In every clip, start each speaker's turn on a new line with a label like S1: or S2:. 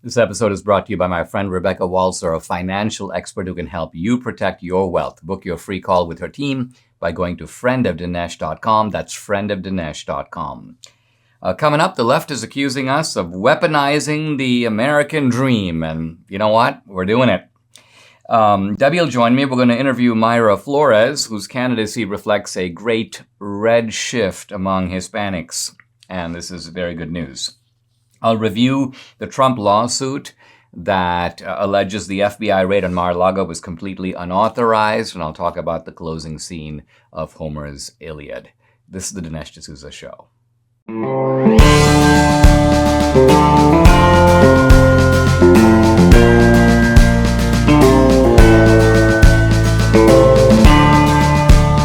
S1: This episode is brought to you by my friend Rebecca Walser, a financial expert who can help you protect your wealth. Book your free call with her team by going to friendofdinesh.com. That's friendofdinesh.com. Coming up, the left is accusing us of weaponizing the American dream. And you know what? We're doing it. Debbie will join me. We're going to interview Mayra Flores, whose candidacy reflects a great red shift among Hispanics. And this is very good news. I'll review the Trump lawsuit that alleges the FBI raid on Mar-a-Lago was completely unauthorized, and I'll talk about the closing scene of Homer's Iliad. This is the Dinesh D'Souza Show.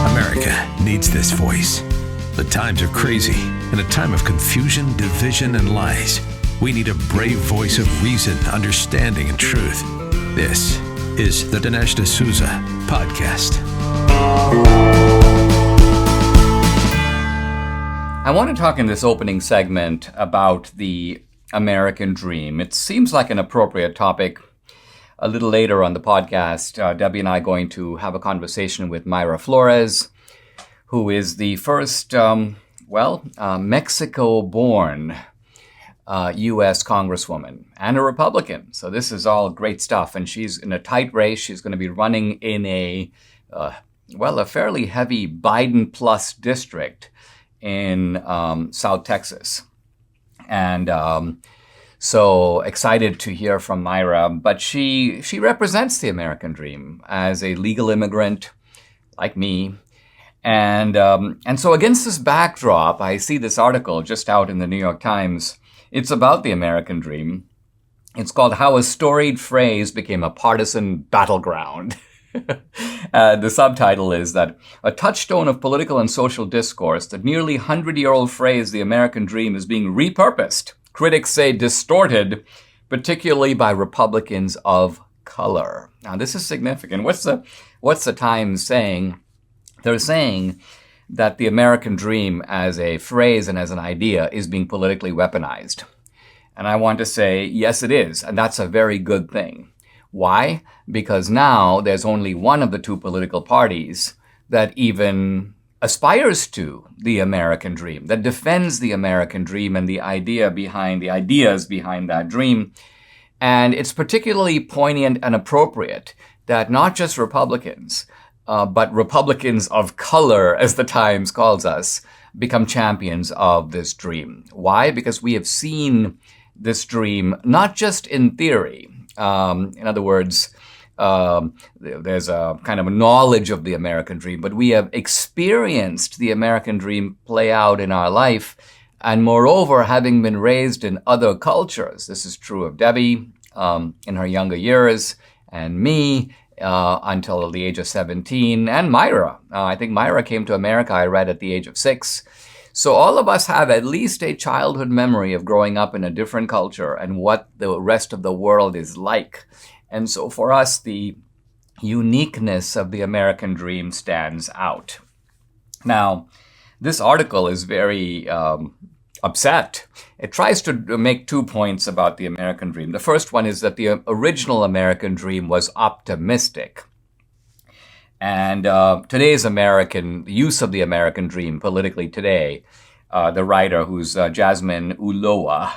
S2: America needs this voice. The times are crazy. In a time of confusion, division, and lies, we need a brave voice of reason, understanding, and truth. This is the Dinesh D'Souza Podcast.
S1: I want to talk in this opening segment about the American dream. It seems like an appropriate topic. A little later on the podcast, Debbie and I are going to have a conversation with Mayra Flores, who is the first, Mexico-born U.S. Congresswoman and a Republican. So this is all great stuff. And she's in a tight race. She's going to be running in a fairly heavy Biden plus district in South Texas. And so excited to hear from Mayra. But she represents the American dream as a legal immigrant like me. And so against this backdrop, I see this article just out in the New York Times. It's about the American dream. It's called How a Storied Phrase Became a Partisan Battleground. The subtitle is that a touchstone of political and social discourse, the nearly 100-year-old phrase, the American dream, is being repurposed. Critics say distorted, particularly by Republicans of color. Now, this is significant. What's the Times saying? They're saying that the American dream as a phrase and as an idea is being politically weaponized. And I want to say, yes, it is. And that's a very good thing. Why? Because now there's only one of the two political parties that even aspires to the American dream, that defends the American dream and the ideas behind that dream. And it's particularly poignant and appropriate that not just Republicans, but Republicans of color, as the Times calls us, become champions of this dream. Why? Because we have seen this dream not just in theory. In other words, there's a kind of a knowledge of the American dream, but we have experienced the American dream play out in our life. And moreover, having been raised in other cultures, this is true of Debbie in her younger years, and me, until the age of 17, and Mayra. I think Mayra came to America, I read, at the age of 6. So all of us have at least a childhood memory of growing up in a different culture and what the rest of the world is like. And so for us, the uniqueness of the American dream stands out. Now, this article is very upset. It tries to make 2 points about the American dream. The first one is that the original American dream was optimistic. And today's the use of the American dream politically today, the writer, who's Jasmine Ulloa,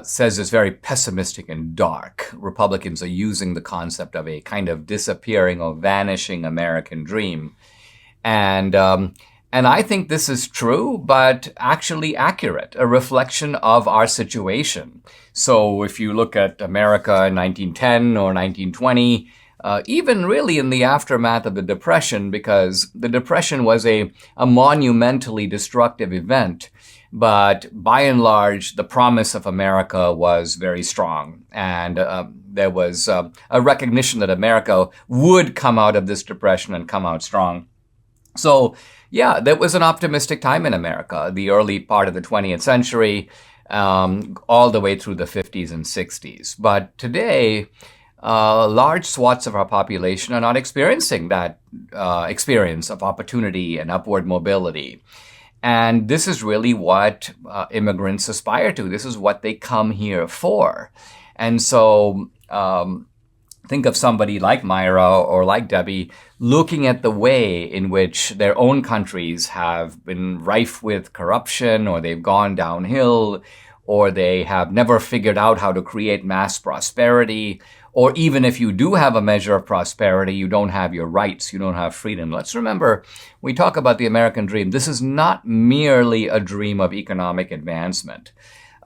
S1: says is very pessimistic and dark. Republicans are using the concept of a kind of disappearing or vanishing American dream. And I think this is true, but actually accurate, a reflection of our situation. So if you look at America in 1910 or 1920, even really in the aftermath of the Depression, because the Depression was a monumentally destructive event, but by and large, the promise of America was very strong. And there was a recognition that America would come out of this Depression and come out strong. So, yeah, there was an optimistic time in America, the early part of the 20th century, all the way through the 50s and 60s. But today, large swaths of our population are not experiencing that experience of opportunity and upward mobility. And this is really what immigrants aspire to. This is what they come here for. And so think of somebody like Mayra or like Debbie looking at the way in which their own countries have been rife with corruption, or they've gone downhill, or they have never figured out how to create mass prosperity, or even if you do have a measure of prosperity, you don't have your rights, you don't have freedom. Let's remember, we talk about the American dream. This is not merely a dream of economic advancement.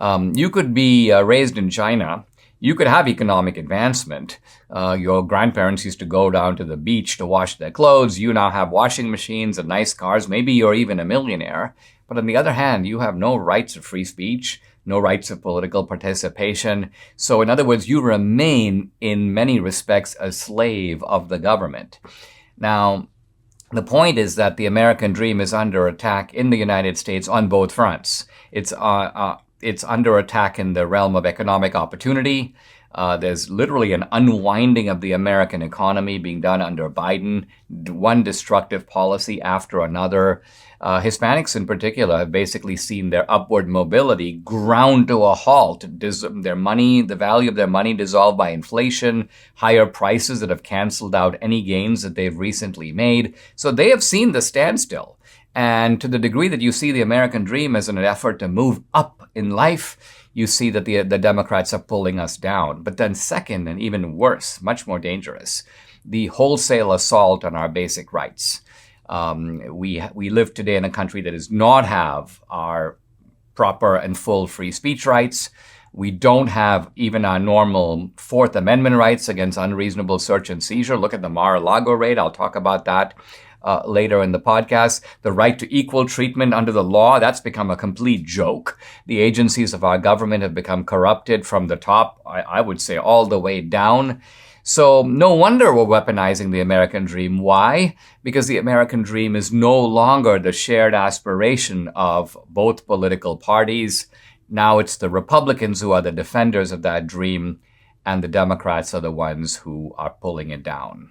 S1: You could be raised in China. You could have economic advancement. Your grandparents used to go down to the beach to wash their clothes. You now have washing machines and nice cars. Maybe you're even a millionaire. But on the other hand, you have no rights of free speech, no rights of political participation. So in other words, you remain in many respects a slave of the government. Now, the point is that the American dream is under attack in the United States on both fronts. It's under attack in the realm of economic opportunity. There's literally an unwinding of the American economy being done under Biden, one destructive policy after another. Hispanics in particular have basically seen their upward mobility ground to a halt. Their money, the value of their money dissolved by inflation, higher prices that have canceled out any gains that they've recently made. So they have seen the standstill. And to the degree that you see the American dream as an effort to move up in life, you see that the Democrats are pulling us down. But then second, and even worse, much more dangerous, the wholesale assault on our basic rights. We live today in a country that does not have our proper and full free speech rights. We don't have even our normal Fourth Amendment rights against unreasonable search and seizure. Look at the Mar-a-Lago raid. I'll talk about that later in the podcast. The right to equal treatment under the law, that's become a complete joke. The agencies of our government have become corrupted from the top, I would say, all the way down. So no wonder we're weaponizing the American dream. Why? Because the American dream is no longer the shared aspiration of both political parties. Now it's the Republicans who are the defenders of that dream, and the Democrats are the ones who are pulling it down.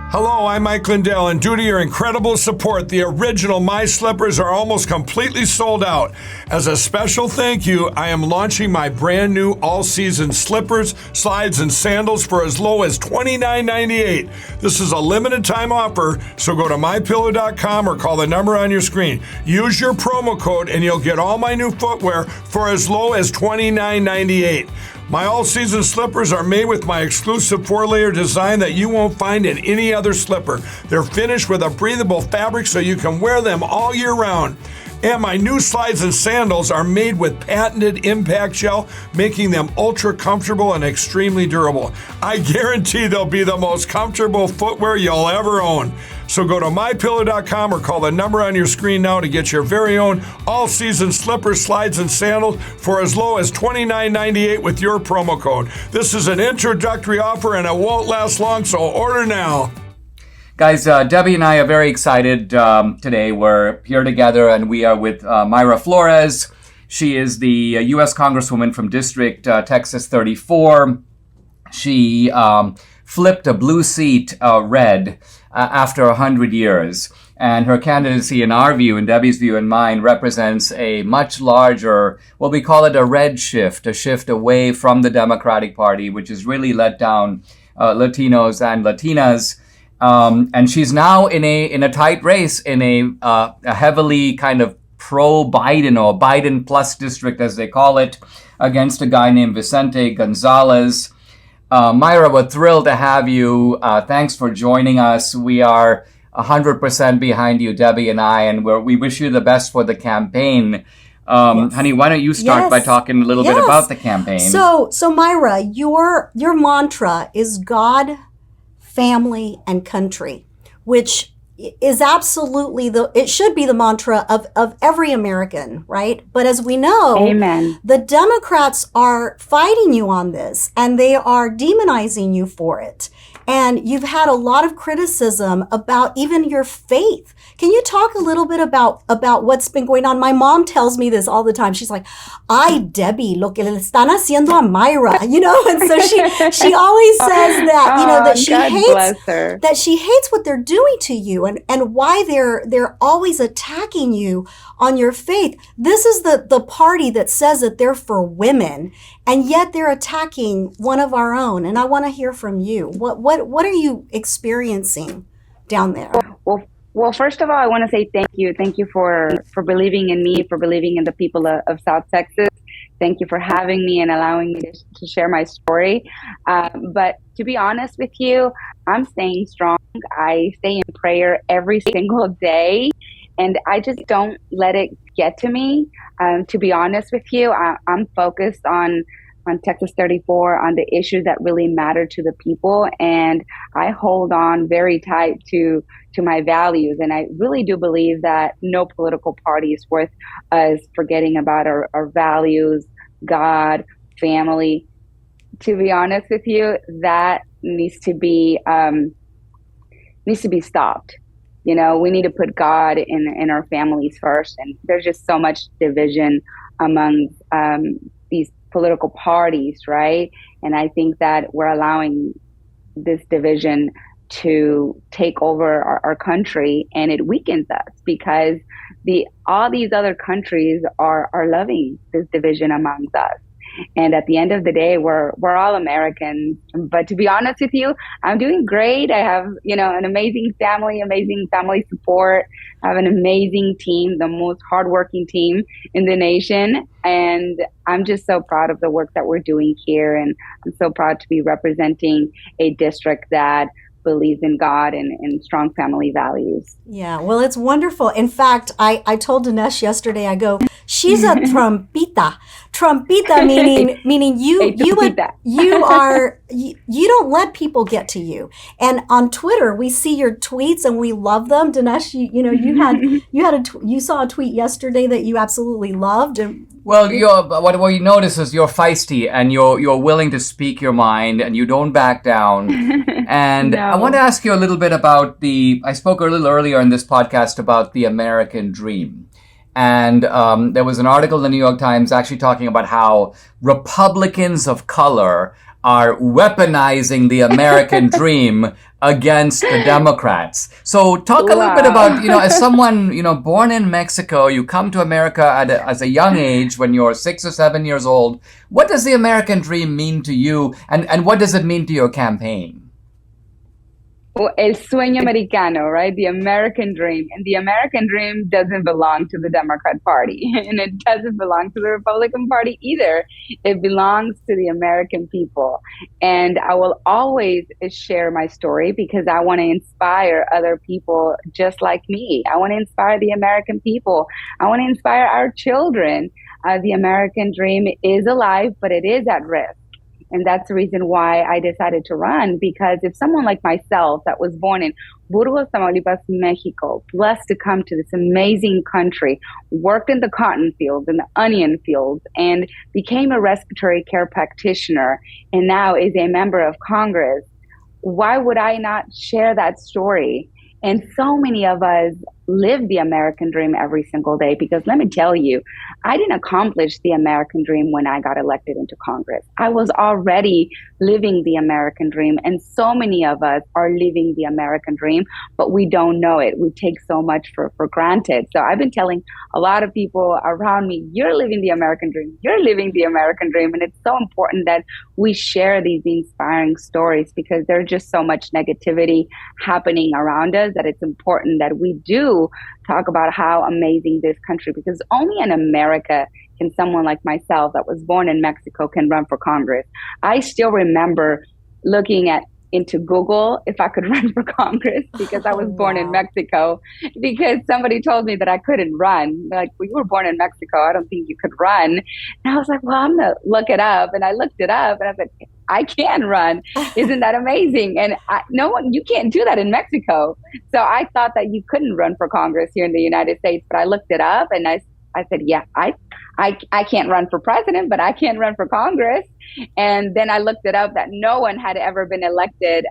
S3: Hello, I'm Mike Lindell, and due to your incredible support, the original My Slippers are almost completely sold out. As a special thank you, I am launching my brand new all-season slippers, slides, and sandals for as low as $29.98. This is a limited time offer, so go to mypillow.com or call the number on your screen. Use your promo code and you'll get all my new footwear for as low as $29.98. My all-season slippers are made with my exclusive 4-layer design that you won't find in any other slipper. They're finished with a breathable fabric so you can wear them all year round. And my new slides and sandals are made with patented impact gel, making them ultra comfortable and extremely durable. I guarantee they'll be the most comfortable footwear you'll ever own. So go to mypillow.com or call the number on your screen now to get your very own all-season slippers, slides, and sandals for as low as $29.98 with your promo code. This is an introductory offer and it won't last long, so order now.
S1: Guys, Debbie and I are very excited today. We're here together and we are with Mayra Flores. She is the U.S. Congresswoman from District Texas 34. She flipped a blue seat red after 100 years. And her candidacy, in our view, in Debbie's view and mine, represents a much larger, well, we call it a red shift, a shift away from the Democratic Party, which has really let down Latinos and Latinas. And she's now in a tight race in a heavily kind of pro-Biden or Biden plus district, as they call it, against a guy named Vicente Gonzalez. Mayra, we're thrilled to have you. Thanks for joining us. We are 100% behind you, Debbie and I, and we wish you the best for the campaign. Honey, why don't you start by talking a little bit about the campaign?
S4: So Mayra, your mantra is God, family, and country, which is absolutely it should be the mantra of every American, right? But as we know,
S5: Amen.
S4: The Democrats are fighting you on this and they are demonizing you for it. And you've had a lot of criticism about even your faith. Can you talk a little bit about what's been going on? My mom tells me this all the time. She's like, "Ay, Debbie, lo que le están haciendo a Mayra," and so she always says that, that she hates what they're doing to you and why they're always attacking you on your faith. This is the party that says that they're for women, and yet they're attacking one of our own. And I want to hear from you. What are you experiencing down there?
S5: Well, first of all, I want to say thank you. Thank you for believing in me, for believing in the people of South Texas. Thank you for having me and allowing me to share my story. But to be honest with you, I'm staying strong. I stay in prayer every single day, and I just don't let it get to me. To be honest with you, I'm focused on Texas 34, on the issues that really matter to the people, and I hold on very tight to my values. And I really do believe that no political party is worth us forgetting about our values, God, family. To be honest with you, that needs to be stopped. We need to put God in our families first. And there's just so much division among these political parties, right? And I think that we're allowing this division to take over our country, and it weakens us because all these other countries are loving this division amongst us. And at the end of the day, we're all Americans. But to be honest with you, I'm doing great. I have, an amazing family support. I have an amazing team, the most hardworking team in the nation. And I'm just so proud of the work that we're doing here. And I'm so proud to be representing a district that believes in God and strong family values.
S4: Yeah, well, it's wonderful. In fact, I told Dinesh yesterday, I go, she's a trumpita. Trumpita meaning you don't let people get to you. And on Twitter, we see your tweets and we love them. Dinesh, you saw a tweet yesterday that you absolutely loved. And
S1: well, what you notice is you're feisty and you're willing to speak your mind and you don't back down. And no. I want to ask you a little bit about I spoke a little earlier in this podcast about the American dream. And there was an article in the New York Times actually talking about how Republicans of color are weaponizing the American dream against the Democrats. So talk a little bit about, as someone, born in Mexico, you come to America as a young age when you're 6 or 7 years old. What does the American dream mean to you? And what does it mean to your campaign?
S5: Well, el sueño americano, right? The American dream. And the American dream doesn't belong to the Democrat Party, and it doesn't belong to the Republican Party either. It belongs to the American people. And I will always share my story because I want to inspire other people just like me. I want to inspire the American people. I want to inspire our children. The American dream is alive, but it is at risk. And that's the reason why I decided to run, because if someone like myself that was born in Burgos, Tamaulipas, Mexico, blessed to come to this amazing country, worked in the cotton fields and the onion fields, and became a respiratory care practitioner, and now is a member of Congress, why would I not share that story? And so many of us live the American dream every single day, because let me tell you, I didn't accomplish the American dream when I got elected into Congress. I was already living the American dream, and so many of us are living the American dream, but we don't know it. We take so much for granted. So I've been telling a lot of people around me, you're living the American dream, you're living the American dream. And it's so important that we share these inspiring stories, because there's just so much negativity happening around us that it's important that we do talk about how amazing this country, because only in America can someone like myself that was born in Mexico can run for Congress. I still remember looking into Google if I could run for Congress, because I was born in Mexico, because somebody told me that I couldn't run. Like, well, you were born in Mexico, I don't think you could run. And I was like, well, I'm gonna look it up. And I looked it up and I said, I can run. Isn't that amazing? And you can't do that in Mexico. So I thought that you couldn't run for Congress here in the United States, but I looked it up and I said, yeah, I I can't run for president, but I can run for Congress. And then I looked it up that no one had ever been elected,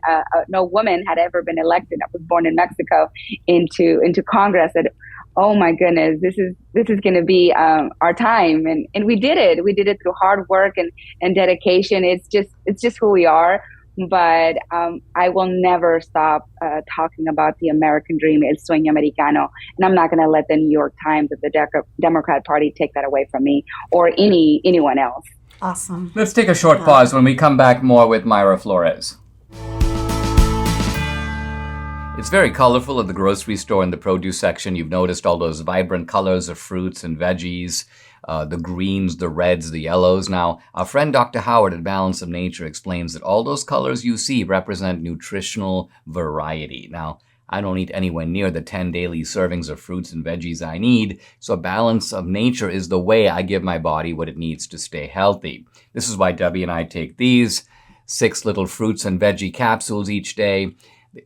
S5: no woman had ever been elected that was born in Mexico into Congress. And oh my goodness, this is going to be our time. And we did it. We did it through hard work and dedication. It's just who we are. But I will never stop talking about the American dream, el sueño americano, and I'm not going to let the New York Times or the Democrat Party take that away from me or anyone else.
S4: Awesome.
S1: Let's take a short pause. When we come back, more with Mayra Flores. It's very colorful at the grocery store in the produce section. You've noticed all those vibrant colors of fruits and veggies. The greens, the reds, the yellows. Now, our friend Dr. Howard at Balance of Nature explains that all those colors you see represent nutritional variety. Now, I don't eat anywhere near the 10 daily servings of fruits and veggies I need, so Balance of Nature is the way I give my body what it needs to stay healthy. This is why Debbie and I take these 6 little fruits and veggie capsules each day.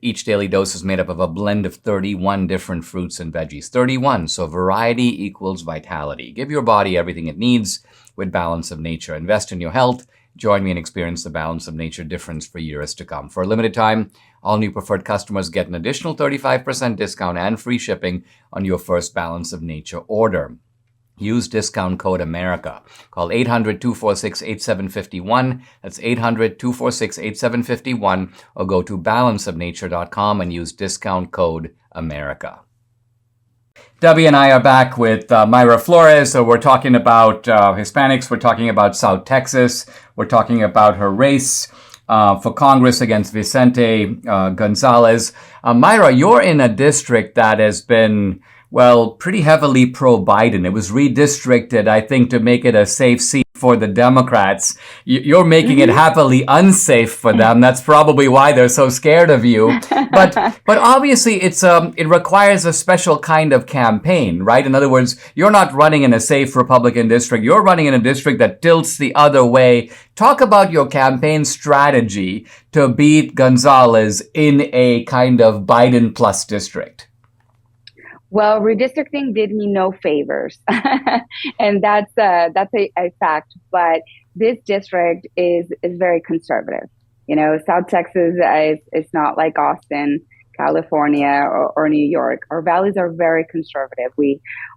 S1: Each daily dose is made up of a blend of 31 different fruits and veggies. 31, so variety equals vitality. Give your body everything it needs with Balance of Nature. Invest in your health. Join me and experience the Balance of Nature difference for years to come. For a limited time, all new preferred customers get an additional 35% discount and free shipping on your first Balance of Nature order. Use discount code AMERICA. Call 800-246-8751. That's 800-246-8751. Or go to balanceofnature.com and use discount code AMERICA. Debbie and I are back with Mayra Flores. So we're talking about Hispanics. We're talking about South Texas. We're talking about her race for Congress against Vicente Gonzalez. Mayra, you're in a district that has been pretty heavily pro-Biden. It was redistricted, I think, to make it a safe seat for the Democrats. You're making it happily unsafe for them. That's probably why they're so scared of you. But obviously, it requires a special kind of campaign, right? In other words, you're not running in a safe Republican district. You're running in a district that tilts the other way. Talk about your campaign strategy to beat Gonzalez in a kind of Biden plus district.
S5: Well, redistricting did me no favors, and that's a fact. But this district is very conservative. You know, South Texas is not like Austin, California, or New York. Our values are very conservative.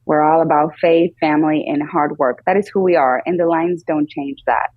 S5: We're all about faith, family, and hard work. That is who we are, and the lines don't change that.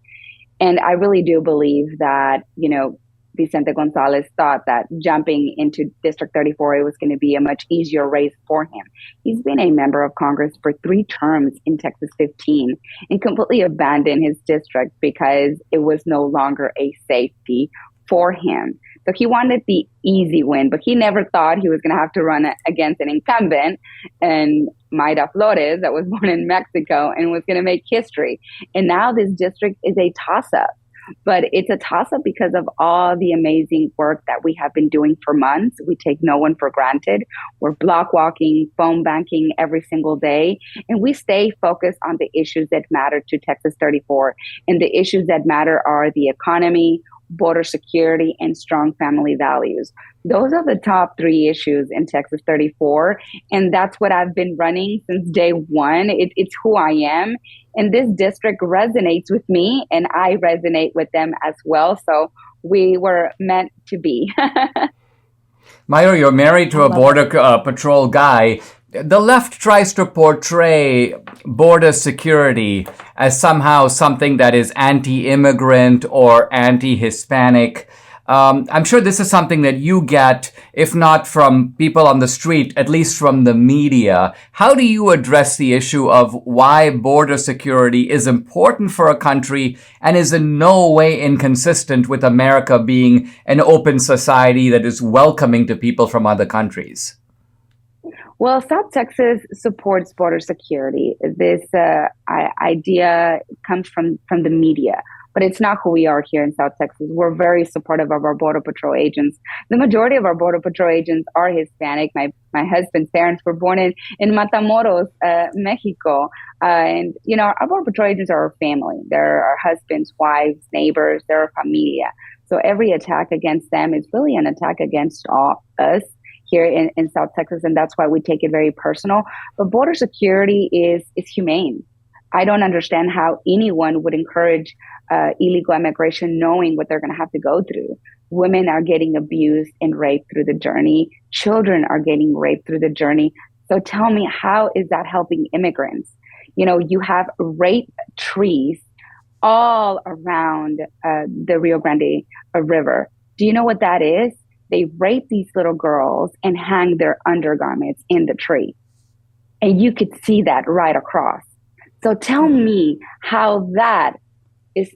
S5: And I really do believe that, you know, Vicente Gonzalez thought that jumping into District 34, it was going to be a much easier race for him. He's been a member of Congress for 3 terms in Texas 15 and completely abandoned his district because it was no longer a safety for him. So he wanted the easy win, but he never thought he was going to have to run against an incumbent, and Mayra Flores, that was born in Mexico and was going to make history. And now this district is a toss-up. But it's a toss-up because of all the amazing work that we have been doing for months. We take no one for granted. We're block walking, phone banking every single day. And we stay focused on the issues that matter to Texas 34. And the issues that matter are the economy, border security, and strong family values. Those are the top 3 issues in Texas 34. And that's what I've been running since day one. It's who I am. And this district resonates with me, and I resonate with them as well. So we were meant to be.
S1: Mayra, you're married to a Border Patrol guy. The left tries to portray border security as somehow something that is anti-immigrant or anti-Hispanic. I'm sure this is something that you get, if not from people on the street, at least from the media. How do you address the issue of why border security is important for a country and is in no way inconsistent with America being an open society that is welcoming to people from other countries?
S5: Well, South Texas supports border security. This idea comes from the media. But it's not who we are here in South Texas. We're very supportive of our Border Patrol agents. The majority of our Border Patrol agents are Hispanic. My husband's parents were born in Matamoros, Mexico. And, you know, our Border Patrol agents are our family. They're our husbands, wives, neighbors. They're our familia. So every attack against them is really an attack against all us here in South Texas. And that's why we take it very personal. But border security is humane. I don't understand how anyone would encourage illegal immigration knowing what they're going to have to go through. Women are getting abused and raped through the journey. Children are getting raped through the journey. So tell me, how is that helping immigrants? You know, you have rape trees all around the Rio Grande River. Do you know what that is? They rape these little girls and hang their undergarments in the tree. And you could see that right across. So tell me how that is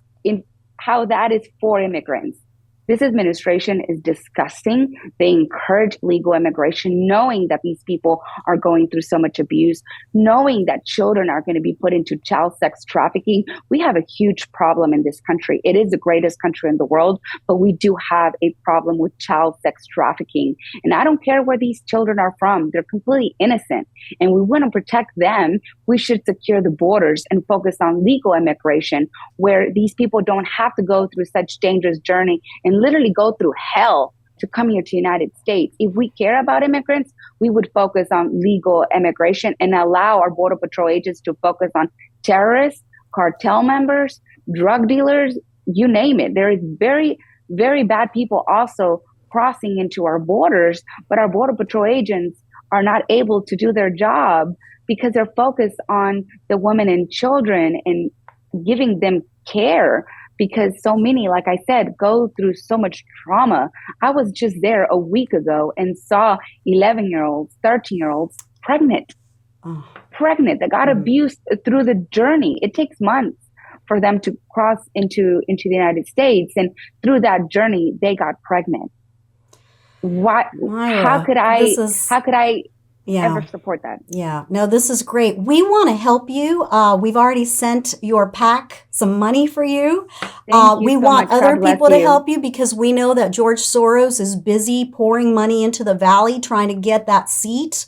S5: for immigrants. This administration is disgusting. They encourage legal immigration, knowing that these people are going through so much abuse, knowing that children are going to be put into child sex trafficking. We have a huge problem in this country. It is the greatest country in the world, but we do have a problem with child sex trafficking. And I don't care where these children are from. They're completely innocent. And we want to protect them. We should secure the borders and focus on legal immigration, where these people don't have to go through such dangerous journey and literally go through hell to come here to the United States. If we care about immigrants, we would focus on legal immigration and allow our Border Patrol agents to focus on terrorists, cartel members, drug dealers, you name it. There is very, very bad people also crossing into our borders, but our Border Patrol agents are not able to do their job because they're focused on the women and children and giving them care. Because so many, like I said, go through so much trauma. I was just there a week ago and saw 11-year-olds, 13-year-olds pregnant that got abused through the journey. It takes months for them to cross into the United States. And through that journey, they got pregnant.
S4: Mayra,
S5: how could I ever support that?
S4: Yeah. No, this is great. We want to help you. We've already sent your PAC some money for you. We want other people to help you because we know that George Soros is busy pouring money into the valley trying to get that seat.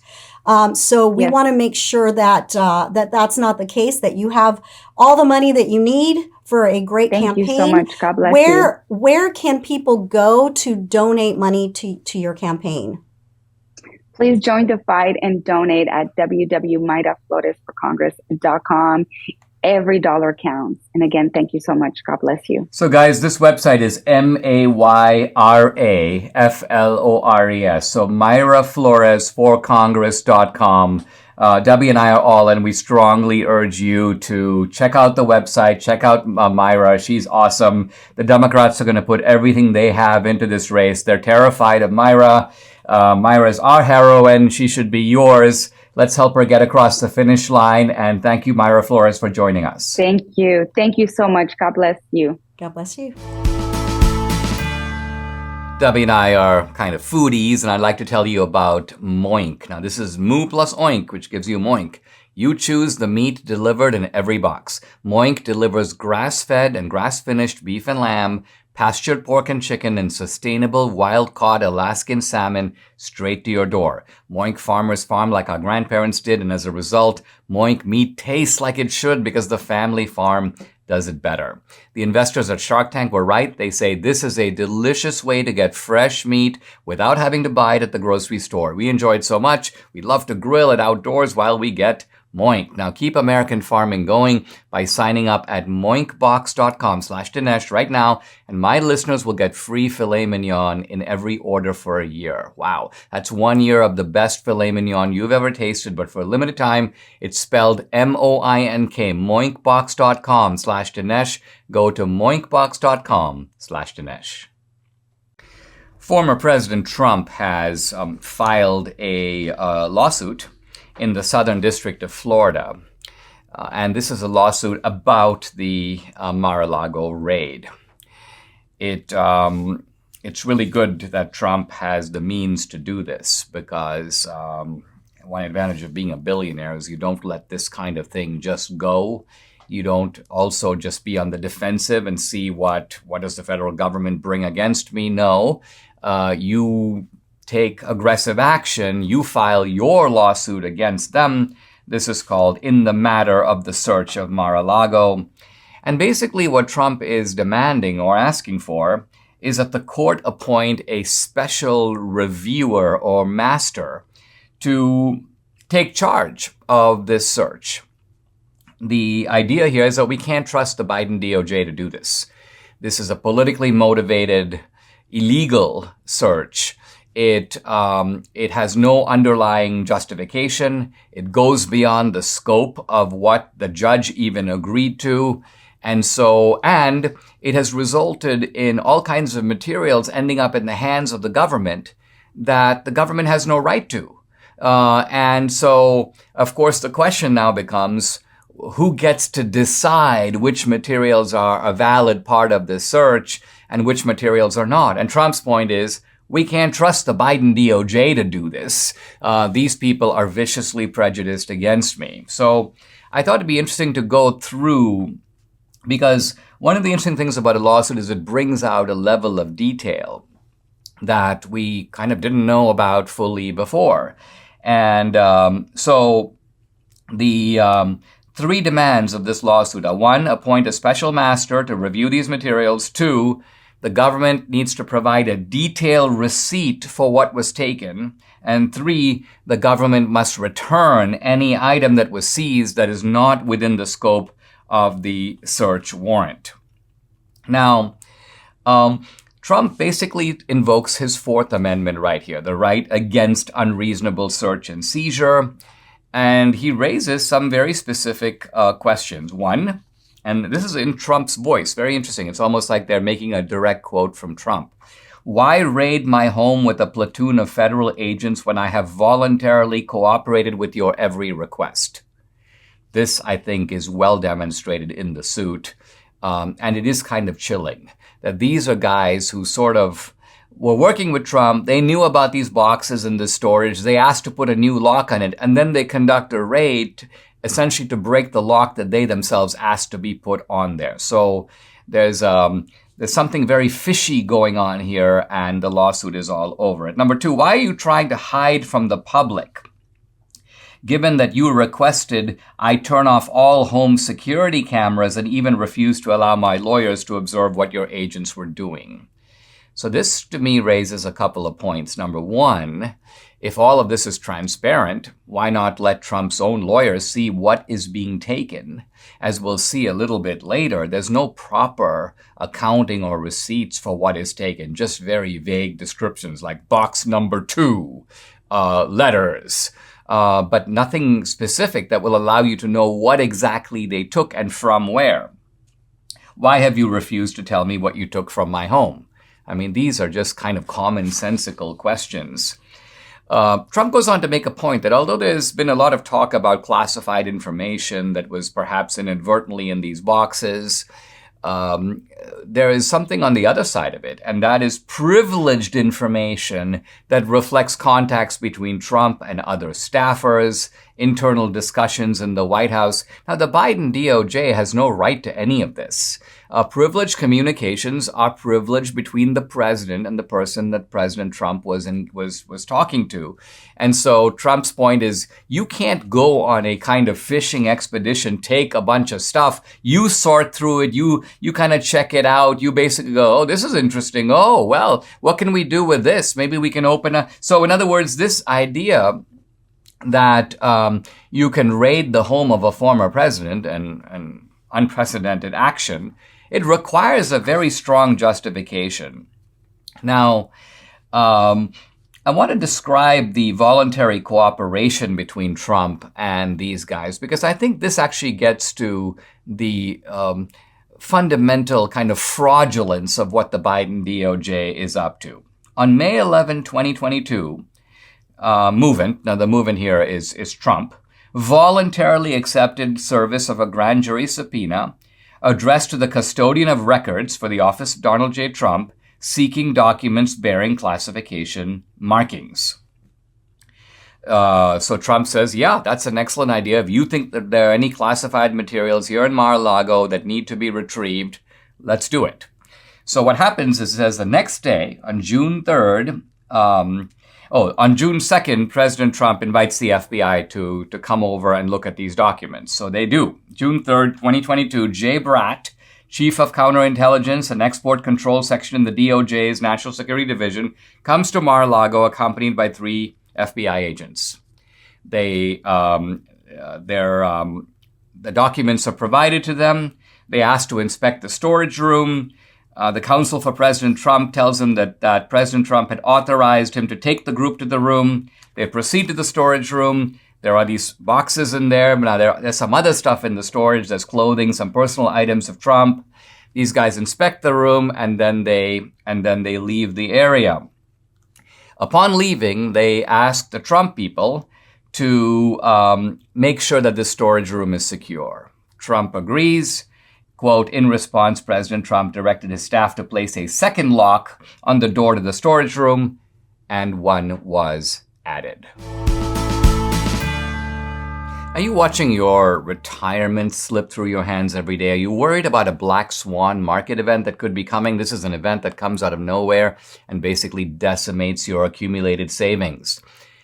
S4: So we want to make sure that that's not the case, that you have all the money that you need for a great campaign.
S5: Thank you so much. God bless you.
S4: Where can people go to donate money to your campaign?
S5: Please join the fight and donate at www.mayrafloresforcongress.com. Every dollar counts. And again, thank you so much. God bless you.
S1: So guys, this website is MAYRAFLORES. So Mayrafloresforcongress.com. Debbie and I are all in. We strongly urge you to check out the website, check out Mayra. She's awesome. The Democrats are going to put everything they have into this race. They're terrified of Mayra. Mayra is our heroine. She should be yours. Let's help her get across the finish line. And thank you, Mayra Flores, for joining us.
S5: Thank you. Thank you so much. God bless you.
S4: God bless you.
S1: Debbie and I are kind of foodies, and I'd like to tell you about Moink. Now, this is Moo plus Oink, which gives you Moink. You choose the meat delivered in every box. Moink delivers grass-fed and grass-finished beef and lamb, pastured pork and chicken, and sustainable wild-caught Alaskan salmon straight to your door. Moink farmers farm like our grandparents did, and as a result, Moink meat tastes like it should because the family farm does it better. The investors at Shark Tank were right. They say this is a delicious way to get fresh meat without having to buy it at the grocery store. We enjoy it so much, we love to grill it outdoors while we get Moink. Now keep American farming going by signing up at moinkbox.com/Dinesh right now, and my listeners will get free filet mignon in every order for a year. Wow. That's 1 year of the best filet mignon you've ever tasted, but for a limited time, it's spelled MOINK, moinkbox.com/Dinesh. Go to moinkbox.com/Dinesh. Former President Trump has filed a lawsuit in the Southern District of Florida. And this is a lawsuit about the Mar-a-Lago raid. It's really good that Trump has the means to do this because one advantage of being a billionaire is you don't let this kind of thing just go. You don't also just be on the defensive and see what does the federal government bring against me. No, you take aggressive action, you file your lawsuit against them. This is called In the Matter of the Search of Mar-a-Lago. And basically what Trump is demanding or asking for is that the court appoint a special reviewer or master to take charge of this search. The idea here is that we can't trust the Biden DOJ to do this. This is a politically motivated, illegal search. It has no underlying justification. It goes beyond the scope of what the judge even agreed to. And it has resulted in all kinds of materials ending up in the hands of the government that the government has no right to. And so, of course, the question now becomes, who gets to decide which materials are a valid part of this search and which materials are not? And Trump's point is, we can't trust the Biden DOJ to do this. These people are viciously prejudiced against me. So I thought it'd be interesting to go through, because one of the interesting things about a lawsuit is it brings out a level of detail that we kind of didn't know about fully before. And so the three demands of this lawsuit are: 1, appoint a special master to review these materials; 2, the government needs to provide a detailed receipt for what was taken; and 3, the government must return any item that was seized that is not within the scope of the search warrant. Now, Trump basically invokes his Fourth Amendment right here, the right against unreasonable search and seizure. And he raises some very specific questions. 1, and this is in Trump's voice, very interesting. It's almost like they're making a direct quote from Trump. Why raid my home with a platoon of federal agents when I have voluntarily cooperated with your every request? This, I think, is well demonstrated in the suit. And it is kind of chilling that these are guys who sort of were working with Trump. They knew about these boxes and this storage. They asked to put a new lock on it, and then they conduct a raid essentially to break the lock that they themselves asked to be put on there. So there's something very fishy going on here, and the lawsuit is all over it. Number 2, why are you trying to hide from the public, given that you requested I turn off all home security cameras and even refused to allow my lawyers to observe what your agents were doing? So this, to me, raises a couple of points. Number 1, if all of this is transparent, why not let Trump's own lawyers see what is being taken? As we'll see a little bit later, there's no proper accounting or receipts for what is taken, just very vague descriptions like box number 2, letters, but nothing specific that will allow you to know what exactly they took and from where. Why have you refused to tell me what you took from my home? I mean, these are just kind of commonsensical questions. Trump goes on to make a point that although there's been a lot of talk about classified information that was perhaps inadvertently in these boxes, there is something on the other side of it, and that is privileged information that reflects contacts between Trump and other staffers, internal discussions in the White House. Now, the Biden DOJ has no right to any of this. Privileged communications are privileged between the president and the person that President Trump was talking to. And so Trump's point is, you can't go on a kind of fishing expedition, take a bunch of stuff, you sort through it, you kind of check it out, you basically go, oh, this is interesting, oh, well, what can we do with this? Maybe we can open a... So in other words, this idea that you can raid the home of a former president and unprecedented action, it requires a very strong justification. Now, I want to describe the voluntary cooperation between Trump and these guys, because I think this actually gets to the fundamental kind of fraudulence of what the Biden DOJ is up to. On May 11, 2022, movement, now the movement here is Trump, voluntarily accepted service of a grand jury subpoena addressed to the custodian of records for the office of Donald J. Trump, seeking documents bearing classification markings. So Trump says, yeah, that's an excellent idea. If you think that there are any classified materials here in Mar-a-Lago that need to be retrieved, let's do it. So what happens is, it says the next day, on June 3rd, on June 2nd, President Trump invites the FBI to come over and look at these documents. So they do. June 3rd, 2022, Jay Bratt, Chief of Counterintelligence and Export Control Section in the DOJ's National Security Division, comes to Mar-a-Lago accompanied by 3 FBI agents. They're the documents are provided to them. They ask to inspect the storage room. The counsel for President Trump tells them that President Trump had authorized him to take the group to the room. They proceed to the storage room. There are these boxes in there. Now, there's some other stuff in the storage. There's clothing, some personal items of Trump. These guys inspect the room, and then they leave the area. Upon leaving, they ask the Trump people to make sure that this storage room is secure. Trump agrees. Quote, in response, President Trump directed his staff to place a second lock on the door to the storage room, and one was added. Are you watching your retirement slip through your hands every day? Are you worried about a black swan market event that could be coming? This is an event that comes out of nowhere and basically decimates your accumulated savings.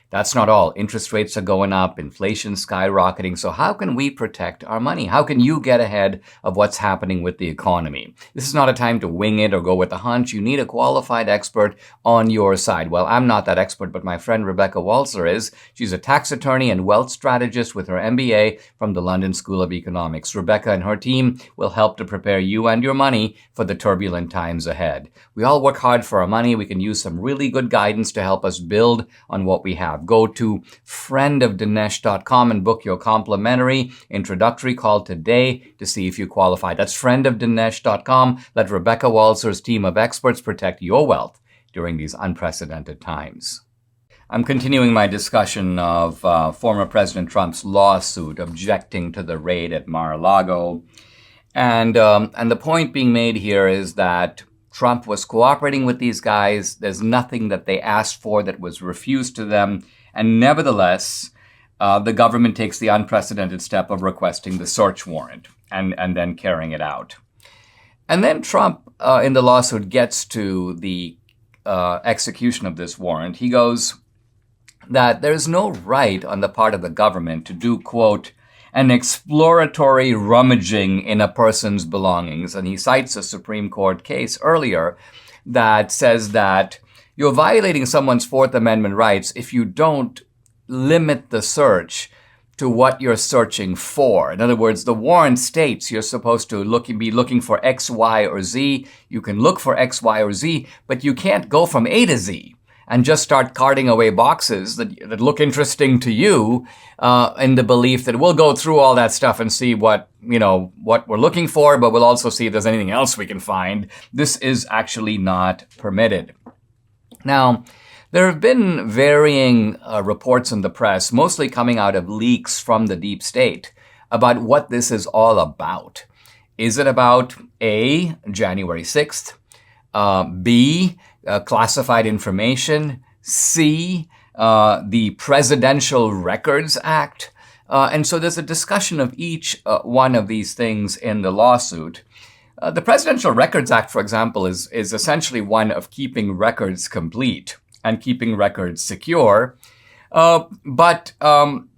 S1: That's not all. Interest rates are going up, inflation skyrocketing. So how can we protect our money? How can you get ahead of what's happening with the economy? This is not a time to wing it or go with a hunch. You need a qualified expert on your side. Well, I'm not that expert, but my friend Rebecca Walzer is. She's a tax attorney and wealth strategist with her MBA from the London School of Economics. Rebecca and her team will help to prepare you and your money for the turbulent times ahead. We all work hard for our money. We can use some really good guidance to help us build on what we have. Go to friendofdinesh.com and book your complimentary introductory call today to see if you qualify. That's friendofdinesh.com. Let Rebecca Walzer's team of experts protect your wealth during these unprecedented times. I'm continuing my discussion of former President Trump's lawsuit objecting to the raid at Mar-a-Lago. And the point being made here is that Trump was cooperating with these guys. There's nothing that they asked for that was refused to them. And nevertheless, the government takes the unprecedented step of requesting the search warrant and then carrying it out. And then Trump, in the lawsuit, gets to the execution of this warrant. He goes that there's no right on the part of the government to do, quote, an exploratory rummaging in a person's belongings. And he cites a Supreme Court case earlier that says that you're violating someone's Fourth Amendment rights if you don't limit the search to what you're searching for. In other words, the warrant states you're supposed to be looking for X, Y, or Z. You can look for X, Y, or Z, but you can't go from A to Z and just start carting away boxes that look interesting to you in the belief that we'll go through all that stuff and see what we're looking for, but we'll also see if there's anything else we can find. This is actually not permitted. Now, there have been varying reports in the press, mostly coming out of leaks from the deep state, about what this is all about. Is it about A, January 6th, B, classified information, C, the Presidential Records Act? And so there's a discussion of each one of these things in the lawsuit. The Presidential Records Act, for example, is essentially one of keeping records complete and keeping records secure. But I'm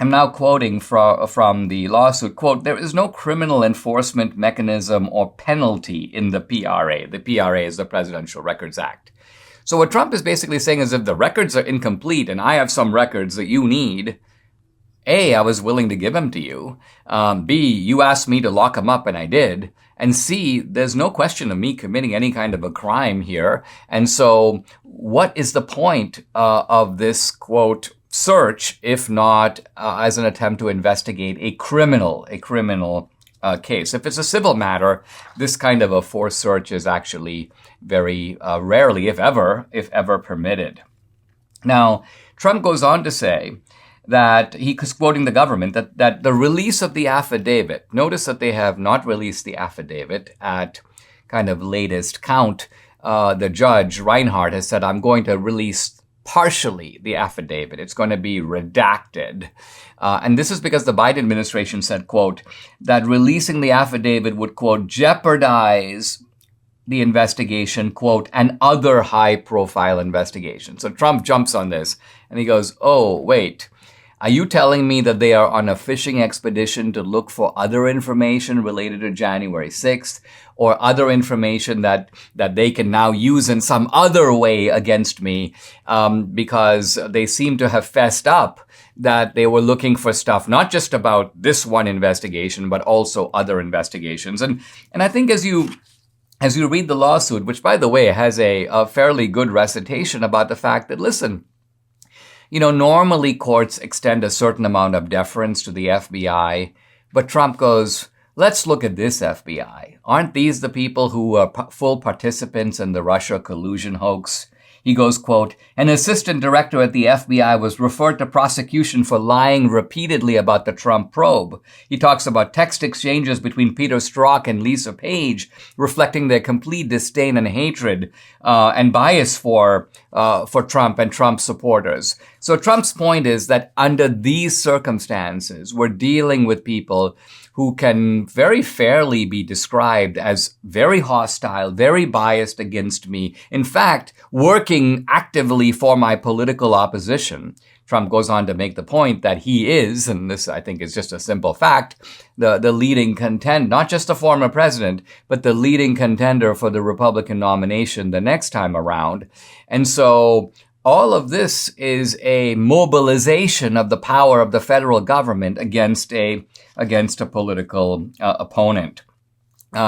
S1: now quoting from the lawsuit, quote, there is no criminal enforcement mechanism or penalty in the PRA. The PRA is the Presidential Records Act. So what Trump is basically saying is if the records are incomplete and I have some records that you need, A, I was willing to give them to you. B, you asked me to lock them up and I did. And C, there's no question of me committing any kind of a crime here. And so what is the point of this, quote, search, if not as an attempt to investigate a criminal case? If it's a civil matter, this kind of a forced search is actually very rarely, if ever permitted. Now, Trump goes on to say that he's quoting the government, that the release of the affidavit, notice that they have not released the affidavit at kind of latest count. The judge, Reinhardt, has said, I'm going to release partially the affidavit. It's going to be redacted. And this is because the Biden administration said, quote, that releasing the affidavit would, quote, jeopardize the investigation, quote, and other high-profile investigations. So Trump jumps on this and he goes, oh, wait. Are you telling me that they are on a fishing expedition to look for other information related to January 6th or other information that they can now use in some other way against me because they seem to have fessed up that they were looking for stuff not just about this one investigation, but also other investigations. And I think as you read the lawsuit, which, by the way, has a fairly good recitation about the fact that, listen, normally courts extend a certain amount of deference to the FBI, but Trump goes, let's look at this FBI. Aren't these the people who were full participants in the Russia collusion hoax? He goes, quote, an assistant director at the FBI was referred to prosecution for lying repeatedly about the Trump probe. He talks about text exchanges between Peter Strzok and Lisa Page, reflecting their complete disdain and hatred and bias for Trump and Trump supporters. So Trump's point is that under these circumstances, we're dealing with people who can very fairly be described as very hostile, very biased against me. In fact, working actively for my political opposition. Trump goes on to make the point that he is, and this I think is just a simple fact, the leading contender, not just the former president, but the leading contender for the Republican nomination the next time around. And so all of this is a mobilization of the power of the federal government against a political opponent.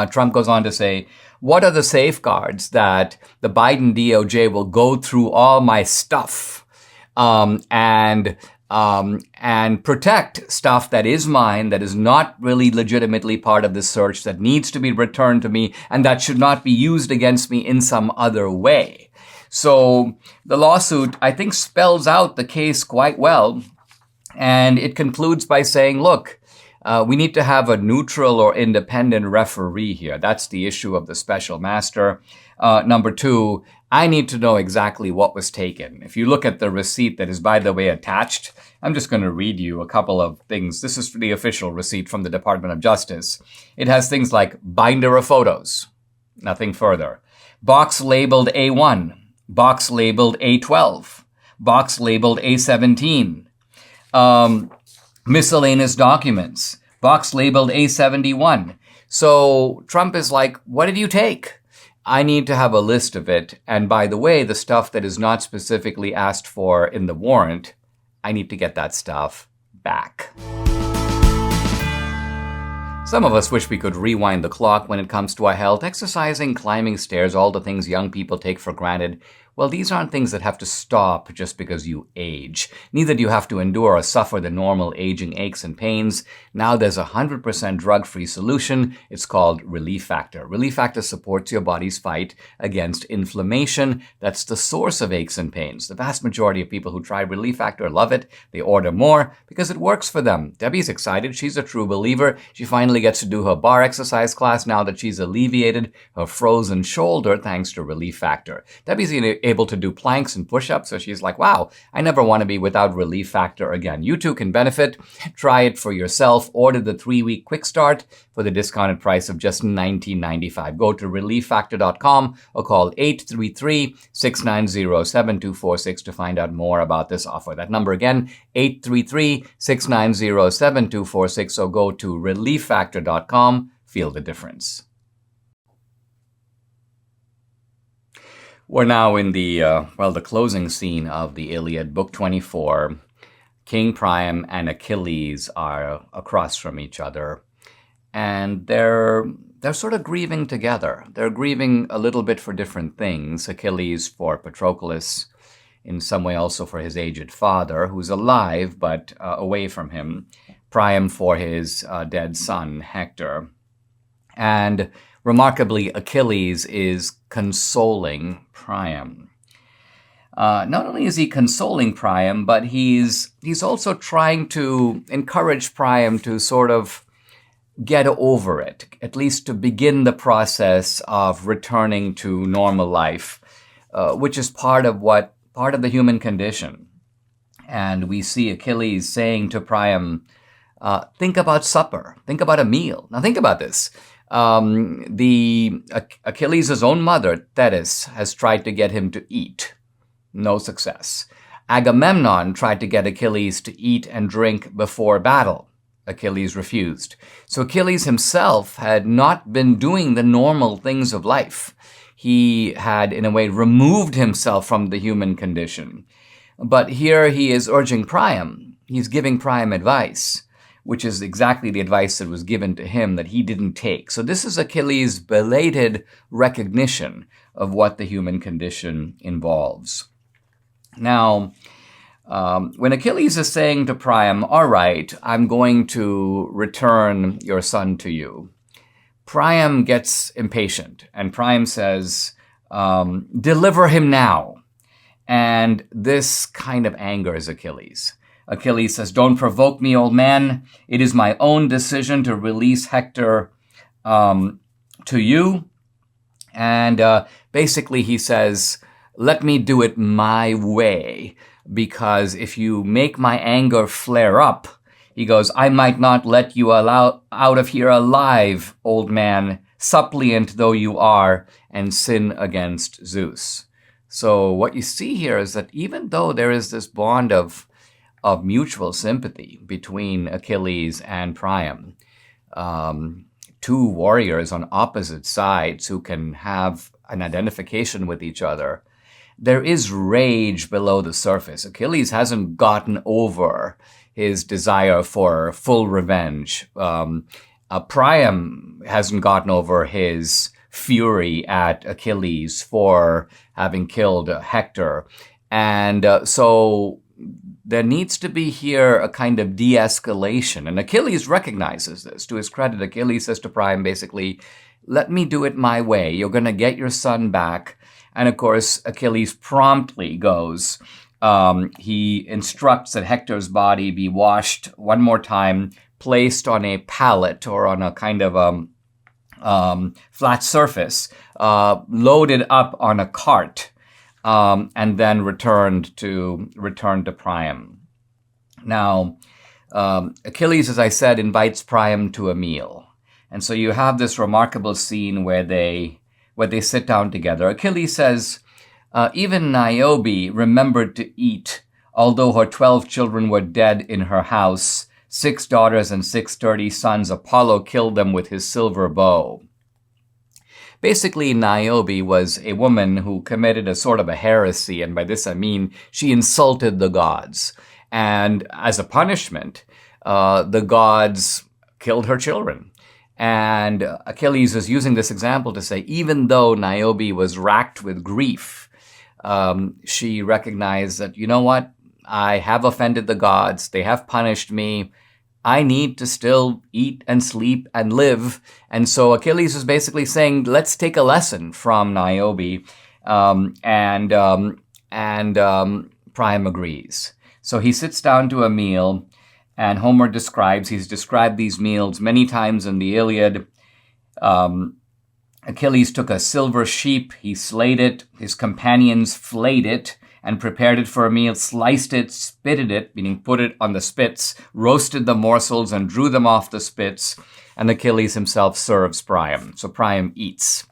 S1: Trump goes on to say, what are the safeguards that the Biden DOJ will go through all my stuff and protect stuff that is mine, that is not really legitimately part of this search, that needs to be returned to me, and that should not be used against me in some other way? So the lawsuit, I think, spells out the case quite well, and it concludes by saying, look, we need to have a neutral or independent referee here. That's the issue of the special master. Number two, I need to know exactly what was taken. If you look at the receipt that is, by the way, attached, I'm just going to read you a couple of things. This is the official receipt from the Department of Justice. It has things like binder of photos, nothing further. Box labeled A1, box labeled A12, box labeled A17, miscellaneous documents, box labeled A71. So Trump is like, what did you take? I need to have a list of it. And by the way, the stuff that is not specifically asked for in the warrant, I need to get that stuff back. Some of us wish we could rewind the clock when it comes to our health, exercising, climbing stairs, all the things young people take for granted. Well, these aren't things that have to stop just because you age. Neither do you have to endure or suffer the normal aging aches and pains. Now there's a 100% drug-free solution. It's called Relief Factor. Relief Factor supports your body's fight against inflammation. That's the source of aches and pains. The vast majority of people who try Relief Factor love it. They order more because it works for them. Debbie's excited. She's a true believer. She finally gets to do her bar exercise class now that she's alleviated her frozen shoulder thanks to Relief Factor. Debbie's able to do planks and push-ups, so she's like, wow, I never want to be without Relief Factor again. You too can benefit. Try it for yourself. Order the 3-week quick start for the discounted price of just $19.95. Go to relieffactor.com or call 833-690-7246 to find out more about this offer. That number again, 833-690-7246, or go to relieffactor.com. Feel the difference. We're now in the closing scene of the Iliad, Book 24. King Priam and Achilles are across from each other, and they're sort of grieving together. They're grieving a little bit for different things. Achilles for Patroclus, in some way also for his aged father, who's alive but away from him. Priam for his dead son, Hector. And remarkably, Achilles is consoling Priam. Not only is he consoling Priam, but he's also trying to encourage Priam to sort of get over it, at least to begin the process of returning to normal life, which is part of the human condition. And we see Achilles saying to Priam, think about supper, think about a meal. Now think about this. Achilles' own mother, Thetis, has tried to get him to eat. No success. Agamemnon tried to get Achilles to eat and drink before battle. Achilles refused. So Achilles himself had not been doing the normal things of life. He had, in a way, removed himself from the human condition. But here he is urging Priam. He's giving Priam advice, which is exactly the advice that was given to him that he didn't take. So this is Achilles' belated recognition of what the human condition involves. Now, when Achilles is saying to Priam, all right, I'm going to return your son to you, Priam gets impatient, and Priam says, deliver him now. And this kind of angers Achilles. Achilles says, don't provoke me, old man. It is my own decision to release Hector to you. And basically he says, let me do it my way, because if you make my anger flare up, he goes, I might not let you out of here alive, old man, suppliant though you are, and sin against Zeus. So what you see here is that even though there is this bond of mutual sympathy between Achilles and Priam, two warriors on opposite sides who can have an identification with each other, there is rage below the surface. Achilles hasn't gotten over his desire for full revenge. Priam hasn't gotten over his fury at Achilles for having killed Hector. And so there needs to be here a kind of de-escalation. And Achilles recognizes this. To his credit, Achilles says to Priam, basically, let me do it my way. You're going to get your son back. And of course, Achilles promptly goes. He instructs that Hector's body be washed one more time, placed on a pallet or on a kind of flat surface, loaded up on a cart, and then returned to Priam. Now, Achilles, as I said, invites Priam to a meal. And so you have this remarkable scene where they sit down together. Achilles says, even Niobe remembered to eat, although her 12 children were dead in her house, 6 daughters and 6 sturdy sons. Apollo killed them with his silver bow. Basically, Niobe was a woman who committed a sort of a heresy, and by this I mean she insulted the gods. And as a punishment, the gods killed her children. And Achilles is using this example to say, even though Niobe was racked with grief, she recognized that, you know what, I have offended the gods. They have punished me. I need to still eat and sleep and live. And so Achilles is basically saying, let's take a lesson from Niobe. And Priam agrees. So he sits down to a meal, and Homer he's described these meals many times in the Iliad. Achilles took a silver sheep, he slayed it, his companions flayed it, and prepared it for a meal, sliced it, spitted it, meaning put it on the spits, roasted the morsels, and drew them off the spits, and Achilles himself serves Priam. So Priam eats.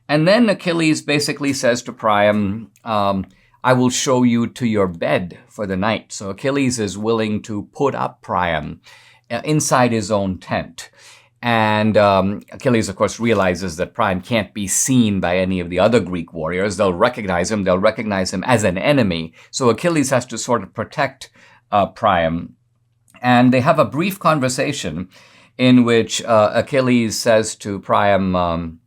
S1: And then Achilles basically says to Priam, I will show you to your bed for the night. So Achilles is willing to put up Priam inside his own tent. And Achilles, of course, realizes that Priam can't be seen by any of the other Greek warriors. They'll recognize him as an enemy. So Achilles has to sort of protect Priam. And they have a brief conversation in which Achilles says to Priam,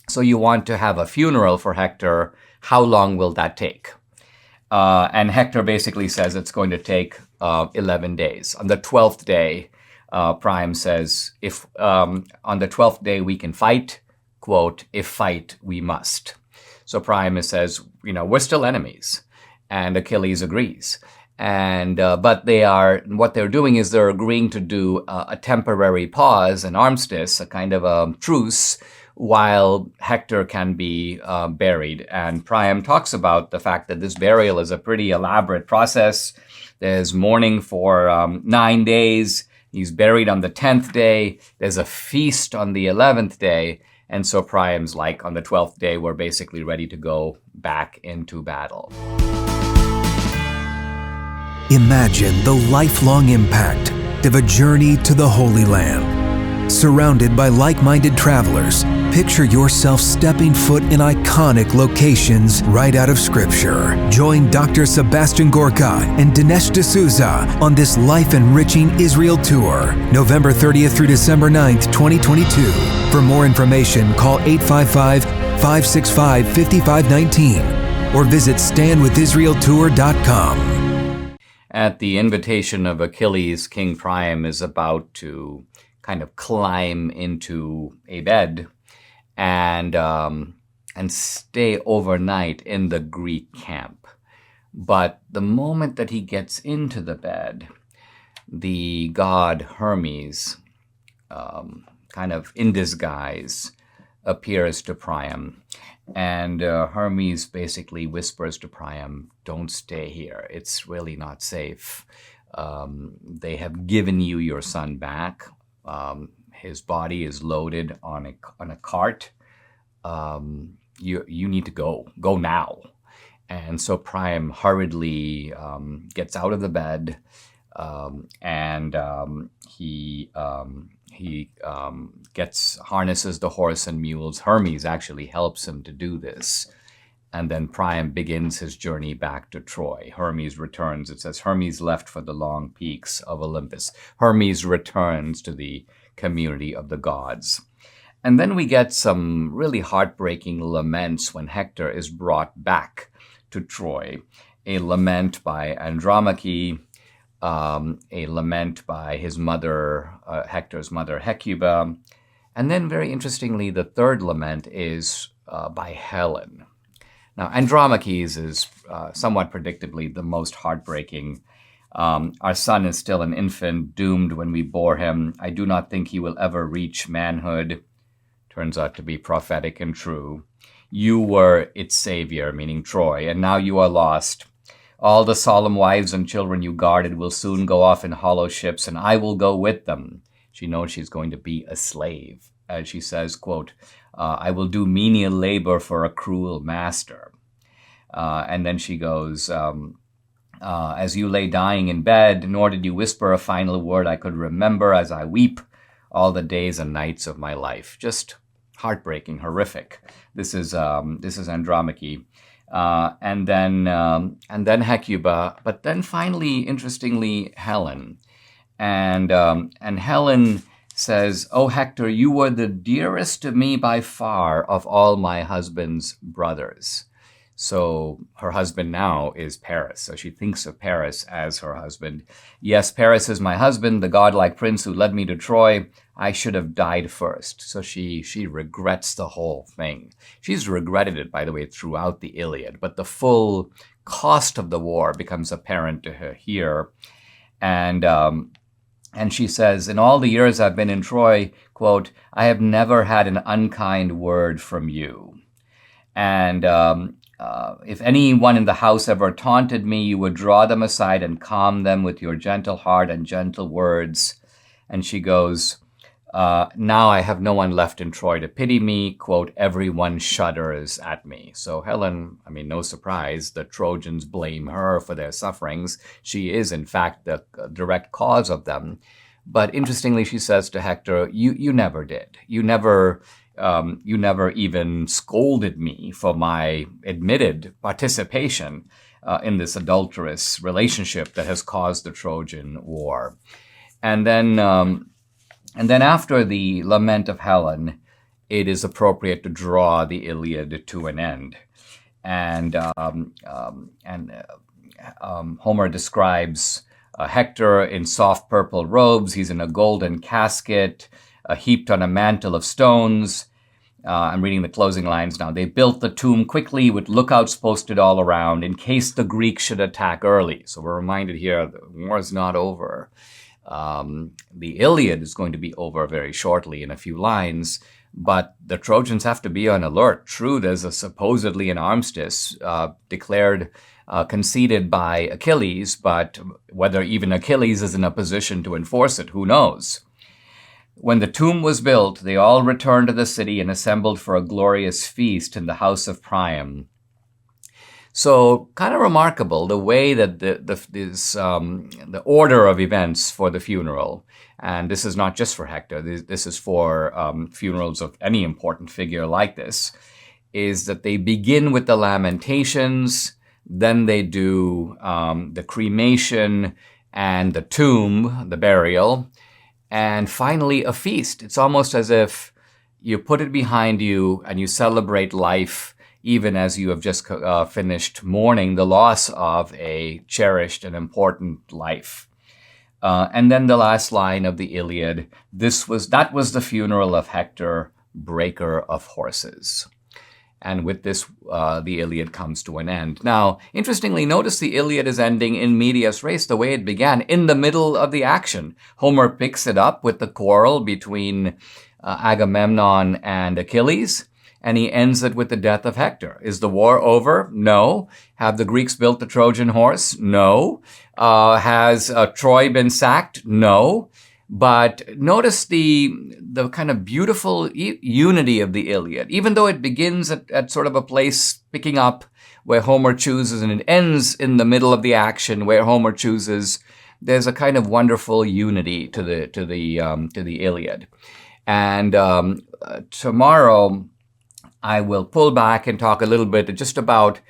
S1: so you want to have a funeral for Hector. How long will that take? And Hector basically says it's going to take 11 days. On the 12th day, Priam says, if on the 12th day we can fight, quote, if fight we must. So Priam says, we're still enemies. And Achilles agrees. And but what they're doing is they're agreeing to do a temporary pause, an armistice, a kind of a truce, while Hector can be buried. And Priam talks about the fact that this burial is a pretty elaborate process. There's mourning for 9 days. He's buried on the 10th day. There's a feast on the 11th day. And so Priam's like, on the 12th day, we're basically ready to go back into battle.
S6: Imagine the lifelong impact of a journey to the Holy Land. Surrounded by like-minded travelers, picture yourself stepping foot in iconic locations right out of Scripture. Join Dr. Sebastian Gorka and Dinesh D'Souza on this life-enriching Israel tour, November 30th through December 9th, 2022. For more information, call 855-565-5519 or visit standwithisraeltour.com.
S1: At the invitation of Achilles, King Priam is about to kind of climb into a bed and stay overnight in the Greek camp. But the moment that he gets into the bed, the god Hermes, kind of in disguise, appears to Priam. And Hermes basically whispers to Priam, "Don't stay here. It's really not safe. They have given you your son back. His body is loaded on a cart. You need to go. Go now." And so Priam hurriedly gets out of the bed, and he harnesses the horse and mules. Hermes actually helps him to do this. And then Priam begins his journey back to Troy. Hermes returns. It says, Hermes left for the long peaks of Olympus. Hermes returns to the community of the gods. And then we get some really heartbreaking laments when Hector is brought back to Troy. A lament by Andromache, a lament by his mother, Hector's mother, Hecuba. And then, very interestingly, the third lament is by Helen. Now, Andromache's is somewhat predictably the most heartbreaking. Our son is still an infant, doomed when we bore him. I do not think he will ever reach manhood. Turns out to be prophetic and true. You were its savior, meaning Troy, and now you are lost. All the solemn wives and children you guarded will soon go off in hollow ships, and I will go with them. She knows she's going to be a slave. As she says, quote, I will do menial labor for a cruel master. And then she goes, as you lay dying in bed, nor did you whisper a final word I could remember as I weep all the days and nights of my life. Just heartbreaking, horrific. This is Andromache. And then Hecuba, but then finally, interestingly, Helen. And Helen says, "O Hector, you were the dearest to me by far of all my husband's brothers." So her husband now is Paris. So she thinks of Paris as her husband. Yes, Paris is my husband, the godlike prince who led me to Troy. I should have died first. So she regrets the whole thing. She's regretted it, by the way, throughout the Iliad. But the full cost of the war becomes apparent to her here. And she says, in all the years I've been in Troy, quote, I have never had an unkind word from you. And if anyone in the house ever taunted me, you would draw them aside and calm them with your gentle heart and gentle words. And she goes, now I have no one left in Troy to pity me. Quote, everyone shudders at me. So Helen, I mean, no surprise, the Trojans blame her for their sufferings. She is, in fact, the direct cause of them. But interestingly, she says to Hector, you never did. You never even scolded me for my admitted participation in this adulterous relationship that has caused the Trojan War. And then after the lament of Helen, it is appropriate to draw the Iliad to an end. And Homer describes Hector in soft purple robes. He's in a golden casket, heaped on a mantle of stones. I'm reading the closing lines now. They built the tomb quickly with lookouts posted all around in case the Greeks should attack early. So we're reminded here the war is not over. The Iliad is going to be over very shortly in a few lines, but the Trojans have to be on alert. True, there's supposedly an armistice declared, conceded by Achilles, but whether even Achilles is in a position to enforce it, who knows? When the tomb was built, they all returned to the city and assembled for a glorious feast in the house of Priam. So kind of remarkable the way that the order of events for the funeral, and this is not just for Hector, this is for funerals of any important figure like this, is that they begin with the lamentations, then they do the cremation and the tomb, the burial, and finally a feast. It's almost as if you put it behind you and you celebrate life even as you have just finished mourning the loss of a cherished and important life. And then the last line of the Iliad, that was the funeral of Hector, breaker of horses. And with this, the Iliad comes to an end. Now, interestingly, notice the Iliad is ending in medias res, the way it began, in the middle of the action. Homer picks it up with the quarrel between Agamemnon and Achilles, and he ends it with the death of Hector. Is the war over? No. Have the Greeks built the Trojan horse? No. Has Troy been sacked? No. But notice the kind of beautiful unity of the Iliad, even though it begins at sort of a place picking up where Homer chooses, and it ends in the middle of the action where Homer chooses. There's a kind of wonderful unity to the Iliad. And tomorrow I will pull back and talk a little bit just about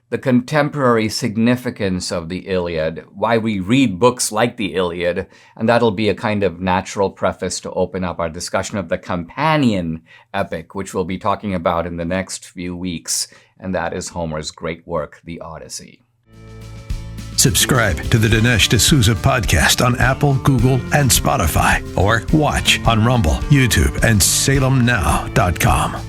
S1: the contemporary significance of the Iliad, why we read books like the Iliad, and that'll be a kind of natural preface to open up our discussion of the companion epic, which we'll be talking about in the next few weeks, and that is Homer's great work, The Odyssey.
S2: Subscribe to the Dinesh D'Souza podcast on Apple, Google, and Spotify, or watch on Rumble, YouTube, and SalemNow.com.